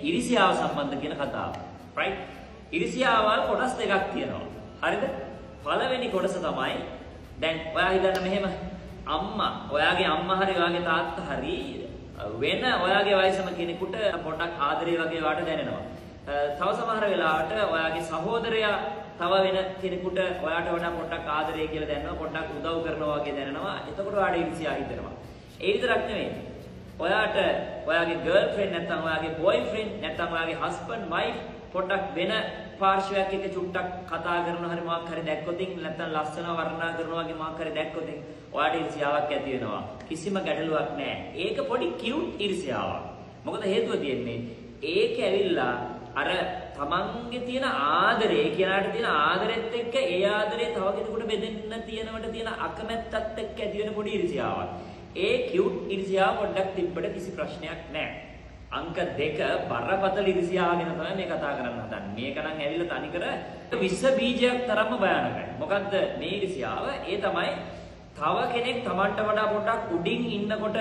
ඉරිසියාව සම්බන්ධ කියන කතාව. right? ඉරිසියාවල් කොටස් දෙකක් තියෙනවා. හරිද? පළවෙනි කොටස තමයි දැන් ඔයා හිතන්න මෙහෙම අම්මා ඔයාගේ අම්මා හරි ඔයාගේ තාත්තා හරි වෙන ඔයාගේ වයසම කෙනෙකුට පොඩ්ඩක් ආදරේ වගේ වාට දැනෙනවා. තව සමහර වෙලාවට ඔයාගේ සහෝදරයා තව වෙන කෙනෙකුට ඔයාට වඩා පොඩ්ඩක් ආදරේ කියලා දැනෙනවා, පොඩ්ඩක් උදව් කරනවා වගේ දැනෙනවා. එතකොට ඔයාට ඉරිසියා හිතෙනවා. ඒ විතරක් නෙමෙයි. ඔයාට ඔයාගේ ගර්ල්ෆ්‍රෙන්ඩ් නැත්නම් ඔයාගේ බොයිෆ්‍රෙන්ඩ් නැත්නම් ඔයාගේ හස්බන්ඩ් වයිෆ් පොඩ්ඩක් වෙන පාර්ශවයක් එක්ක චුට්ටක් කතා කරනවා හරි මොකක් හරි දැක්කොතින් නැත්නම් ලස්සන වර්ණනා කරනවා වගේ මොකක් හරි දැක්කොතින් ඔයාට ඉරිසියාවක් ඇති වෙනවා. කිසිම ගැටලුවක් නැහැ. ඒක පොඩි කියුට් ඉරිසියාවක්. මොකද හේතුව තියෙන්නේ ඒක ඇවිල්ලා අර තමන්ගේ තියෙන ආදරේ කියලාට තියෙන ආදරෙත් එක්ක ඒ ආදරේ තව කෙනෙකුට බෙදෙන්න තියෙනවට තියෙන අකමැත්තත් එක්ක ඇති වෙන පොඩි ඉරිසියාවක්. ඒ කියුට් ඉරිසියාව පොඩ්ඩක් තිබ්බට කිසි ප්‍රශ්නයක් නැහැ. අංක 2 බරපතල ඉරිසියාව ගැන තමයි මේ කතා කරන්න හදන්නේ. මේක නම් ඇවිල්ලා තනිකර විස බීජයක් තරම්ම භයානකයි. මොකද්ද මේ ඉරිසියාව? ඒ තමයි තව කෙනෙක් Tamanට වඩා පොඩ්ඩක් උඩින් ඉන්නකොට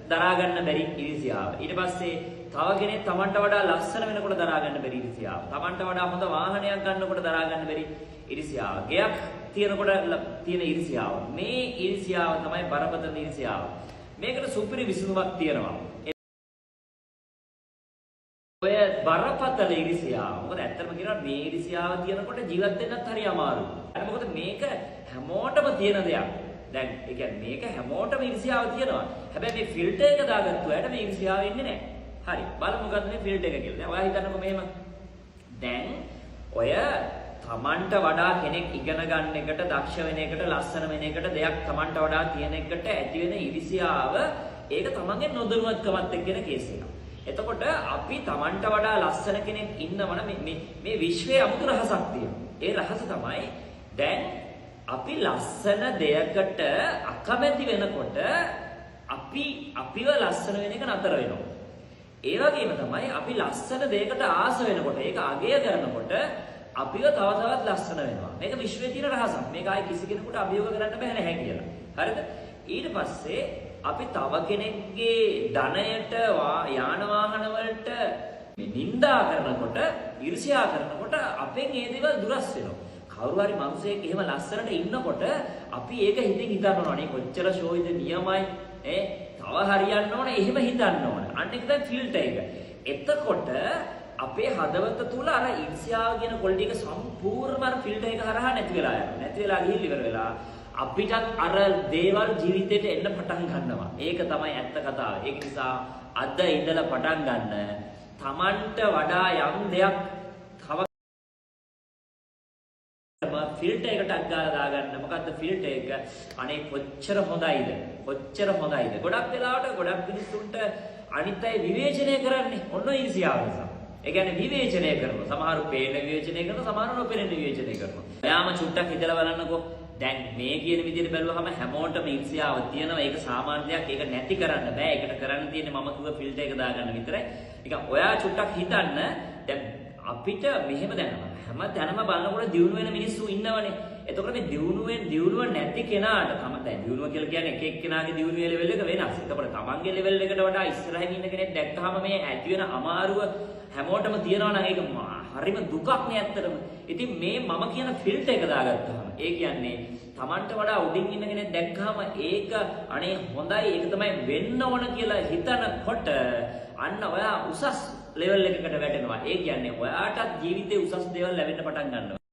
දරා ගන්න බැරි ඉරිසියාව. ඊට පස්සේ තව කෙනෙක් Tamanට වඩා ලස්සන වෙනකොට දරා ගන්න බැරි ඉරිසියාව. Tamanට වඩා හොඳ වාහනයක් ගන්නකොට දරා ගන්න බැරි ඉරිසියාව. ගයක් තියනකොට තියෙන ඉරිසියාව. මේ ඉරිසියාව තමයි බරපතල ඉරිසියාව. මේකට සුපිරි විසඳුමක් තියෙනවා. ඔය බරපතල ඉරිසියාව. මොකද ඇත්තටම කියනවා මේ ඉරිසියාව තියෙනකොට ජීවත් වෙන්නත් හරි අමාරුයි. මොකද මේක හැමෝටම තියෙන දෙයක්. දැන් ඒ කියන්නේ මේක හැමෝටම ඉරිසියාව තියෙනවා. හැබැයි මේ ෆිල්ටර් එක දාගත්තු අයට මේ ඉරිසියාව එන්නේ නැහැ. හරි. බලමු මොකද්ද මේ ෆිල්ටර් එක කියලා. දැන් ඔයා හිතන්නකෝ මෙහෙම. දැන් ඔය Tamanට වඩා කෙනෙක් ඉගෙන ගන්න එකට, දක්ෂ වෙන එකට, ලස්සන වෙන එකට, දෙයක් Tamanට වඩා තියෙන එකට ඇති වෙන ඉරිසියාව ඒක Tamanගේ නොදැනුවත්කමත් එක්ක එන කේස් එකක්. එතකොට අපි Tamanට වඩා ලස්සන කෙනෙක් ඉන්නවන මේ විශ්වයේ අමුතු රහසක් තියෙනවා. ඒ රහස තමයි දැන් අපි ලස්සන දෙයකට අකමැති වෙනකොට අපිව ලස්සන වෙන එක නතර වෙනවා. ඒ වගේම තමයි අපි ලස්සන දෙයකට ආස වෙනකොට ඒක අගය කරනකොට අපිව තව තවත් ලස්සන වෙනවා. මේක විශ්වයේ තියෙන රහසක්. මේක ආයි කිසි කෙනෙකුට අභියෝග කරන්න බෑ නැහැ කියලා. හරිද? ඊට පස්සේ අපි තව කෙනෙක්ගේ ධනයට යාන වාහන වලට නිඳා කරනකොට ඊර්ෂ්‍යා කරනකොට අපෙන් ඒ දේවල් දුරස් වෙනවා. කවුරු හරි මිනිසෙක් එහෙම ලස්සනට ඉන්නකොට අපි ඒක හිතින් හිතන්න ඕනේ කොච්චර ෂෝයිද නියමයි තව හරියන්න ඕනේ එහෙම හිතන්න ඕනේ. අන්න ඒක තමයි ෆිල්ටර් එක. එතකොට අපේ හදවත තුල අර ඊර්ෂ්‍යාව කියන කොල්ඩ එක සම්පූර්ණම ෆිල්ටර් එක හරහා නැති වෙලා යනවා. නැති වෙලා ගිහින් ඉවර වෙලා අපිටත් අර දේවල් ජීවිතේට එන්න පටන් ගන්නවා. ඒක තමයි ඇත්ත කතාව. ඒක නිසා අද ඉඳලා පටන් ගන්න Tamanට වඩා යම් දෙයක් තව ෆිල්ටර් එකට අග්ගාලා දාගන්න. මොකද්ද ෆිල්ටර් එක? අනේ කොච්චර හොඳයිද? කොච්චර හොඳයිද? ගොඩක් වෙලාවට ගොඩක් මිනිස්සුන්ට අනිත් අය විවේචනය කරන්නේ ඔන්න ඊර්ෂ්‍යාව නිසා. ඒ කියන්නේ විවේචනය කරනවා. සමහරු පේන විවේචනය කරනවා, සමහරු නොපෙනෙන විවේචනය කරනවා. ඔයාම චුට්ටක් හිතලා බලන්නකෝ. දැන් මේ කියන විදිහට බැලුවහම හැමෝටම ඉර්ෂ්‍යාව තියෙනවා. ඒක සාමාන්‍ය දෙයක්. ඒක නැති කරන්න බෑ. ඒකට කරන්න තියෙන්නේ මම කිව්ව ෆිල්ටර් එක දාගන්න විතරයි. නිකන් ඔයා චුට්ටක් හිතන්න දැන් අපිට මෙහෙම දැනනවා. හැම තැනම බලනකොට දියුණු වෙන මිනිස්සු ඉන්නවනේ. එතකොට මේ දියුණුව නැති කෙනාට තමයි දැන් දියුණුව කියලා කියන්නේ එක එක්කෙනාගේ දියුණුවේ ලෙවල් එක වෙනස්. එතකොට තමන්ගේ ලෙවල් එකට වඩා ඉස්සරහින් ඉන්න කෙනෙක් දැක්කහම මේ ඇති වෙන අමාරුව හැමෝටම තියෙනවා නම් ඒක හරිම දුකක් නේ ඇත්තටම. ඉතින් මේ මම කියන ෆිල්ටර් එක දාගත්තාම ඒ කියන්නේ තමන්ට වඩා උඩින් ඉන්න කෙනෙක් දැක්කහම ඒක අනේ හොඳයි ඒක තමයි වෙන්න ඕන කියලා හිතනකොට අන්න ඔයා උසස් ලෙවල් එකකට වැටෙනවා. ඒ කියන්නේ ඔයාටත් ජීවිතේ උසස් දේවල් ලැබෙන්න පටන් ගන්නවා.